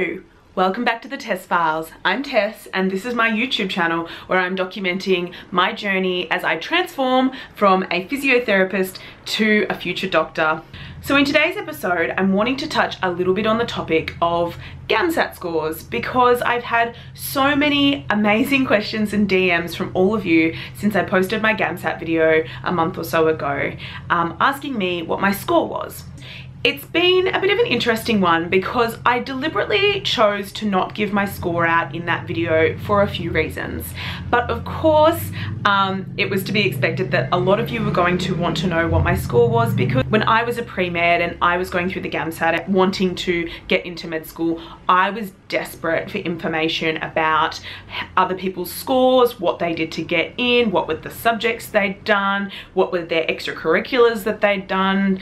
Hello! Welcome back to the Tess Files. I'm Tess and this is my YouTube channel where I'm documenting my journey as I transform from a physiotherapist to a future doctor. So in today's episode, I'm wanting to touch a little bit on the topic of GAMSAT scores because I've had so many amazing questions and DMs from all of you since I posted my GAMSAT video a month or so ago, asking me what my score was. It's been a bit of an interesting one because I deliberately chose to not give my score out in that video for a few reasons. But of course, it was to be expected that a lot of you were going to want to know what my score was, because when I was a pre-med and I was going through the GAMSAT wanting to get into med school, I was desperate for information about other people's scores, what they did to get in, what were the subjects they'd done, what were their extracurriculars that they'd done.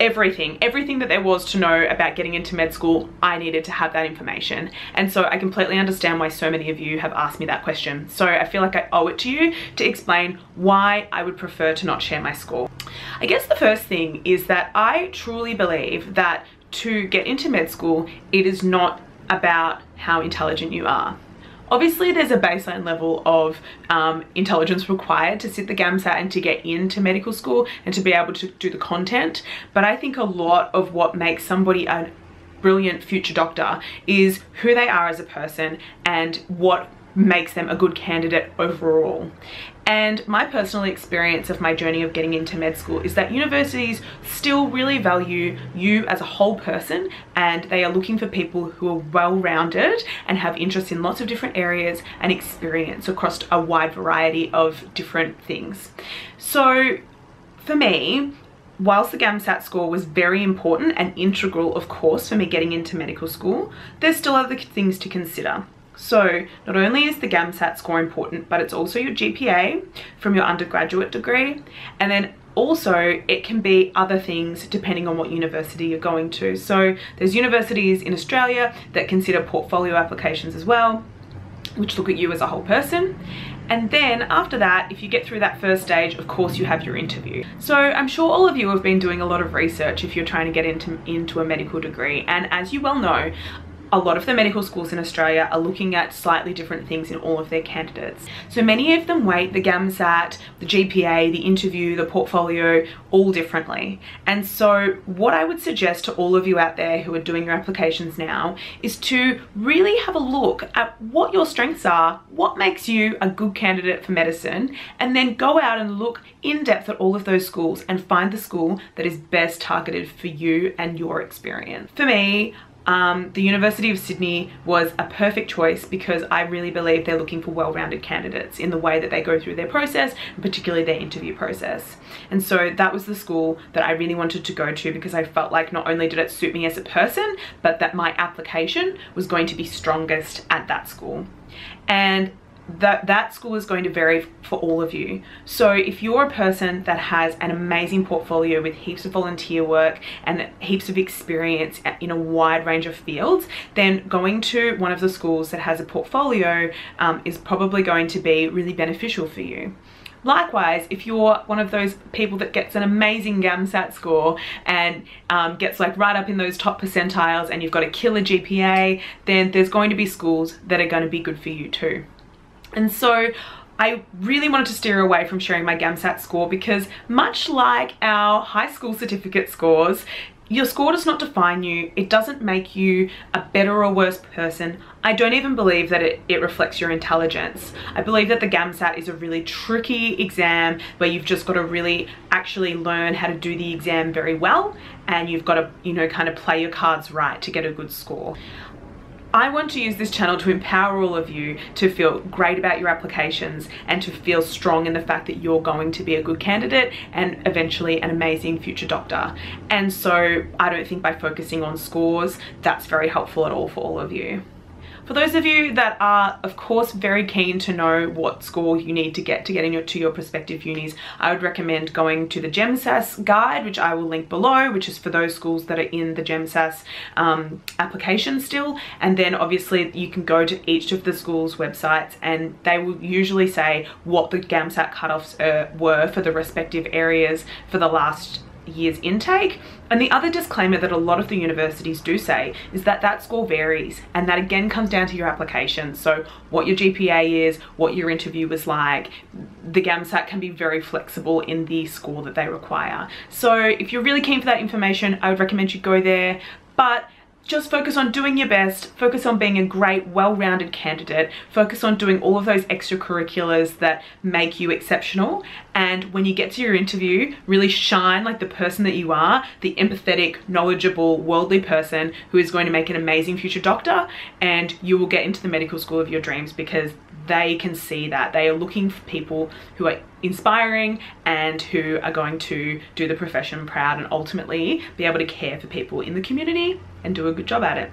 Everything that there was to know about getting into med school, I needed to have that information. And so I completely understand why so many of you have asked me that question. So I feel like I owe it to you to explain why I would prefer to not share my score. I guess the first thing is that I truly believe that to get into med school, it is not about how intelligent you are. Obviously, there's a baseline level of intelligence required to sit the GAMSAT and to get into medical school and to be able to do the content. But I think a lot of what makes somebody a brilliant future doctor is who they are as a person and what makes them a good candidate overall. And my personal experience of my journey of getting into med school is that universities still really value you as a whole person, and they are looking for people who are well-rounded and have interests in lots of different areas and experience across a wide variety of different things. So for me, whilst the GAMSAT score was very important and integral, of course, for me getting into medical school, there's still other things to consider. So not only is the GAMSAT score important, but it's also your GPA from your undergraduate degree. And then also it can be other things depending on what university you're going to. So there's universities in Australia that consider portfolio applications as well, which look at you as a whole person. And then after that, if you get through that first stage, of course you have your interview. So I'm sure all of you have been doing a lot of research if you're trying to get into a medical degree. And as you well know, a lot of the medical schools in Australia are looking at slightly different things in all of their candidates. So many of them weight the GAMSAT, the GPA, the interview, the portfolio, all differently. And so what I would suggest to all of you out there who are doing your applications now is to really have a look at what your strengths are, what makes you a good candidate for medicine, and then go out and look in depth at all of those schools and find the school that is best targeted for you and your experience. For me, the University of Sydney was a perfect choice because I really believe they're looking for well-rounded candidates in the way that they go through their process, and particularly their interview process. And so that was the school that I really wanted to go to because I felt like not only did it suit me as a person, but that my application was going to be strongest at that school. And that school is going to vary for all of you. So if you're a person that has an amazing portfolio with heaps of volunteer work and heaps of experience in a wide range of fields, then going to one of the schools that has a portfolio is probably going to be really beneficial for you. Likewise, if you're one of those people that gets an amazing GAMSAT score and gets like right up in those top percentiles and you've got a killer GPA, then there's going to be schools that are going to be good for you too. And so I really wanted to steer away from sharing my GAMSAT score because much like our high school certificate scores, your score does not define you. It doesn't make you a better or worse person. I don't even believe that it reflects your intelligence. I believe that the GAMSAT is a really tricky exam where you've just got to really actually learn how to do the exam very well, and you've got to, you know, kind of play your cards right to get a good score. I want to use this channel to empower all of you to feel great about your applications and to feel strong in the fact that you're going to be a good candidate and eventually an amazing future doctor. And so I don't think by focusing on scores, that's very helpful at all for all of you. For those of you that are, of course, very keen to know what score you need to get into your prospective unis, I would recommend going to the GEMSAS guide, which I will link below, which is for those schools that are in the GEMSAS application still. And then obviously you can go to each of the schools' websites and they will usually say what the GAMSAT cutoffs were for the respective areas for the last year's intake. And the other disclaimer that a lot of the universities do say is that that score varies, and that again comes down to your application. So what your GPA is, what your interview was like. The GAMSAT can be very flexible in the score that they require. So if you're really keen for that information, I would recommend you go there, but just focus on doing your best, focus on being a great, well-rounded candidate, focus on doing all of those extracurriculars that make you exceptional, and when you get to your interview, really shine like the person that you are, the empathetic, knowledgeable, worldly person who is going to make an amazing future doctor, and you will get into the medical school of your dreams, because they can see that. They are looking for people who are inspiring and who are going to do the profession proud and ultimately be able to care for people in the community and do a good job at it.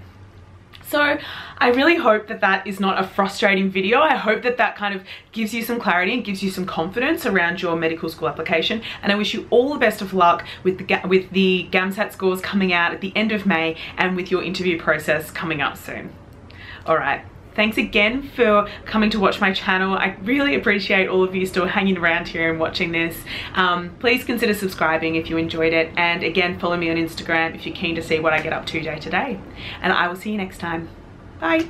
So I really hope that that is not a frustrating video. I hope that that kind of gives you some clarity and gives you some confidence around your medical school application. And I wish you all the best of luck with the GAMSAT scores coming out at the end of May and with your interview process coming up soon. All right. Thanks again for coming to watch my channel. I really appreciate all of you still hanging around here and watching this. Please consider subscribing if you enjoyed it. And again, follow me on Instagram if you're keen to see what I get up to day to day. And I will see you next time. Bye.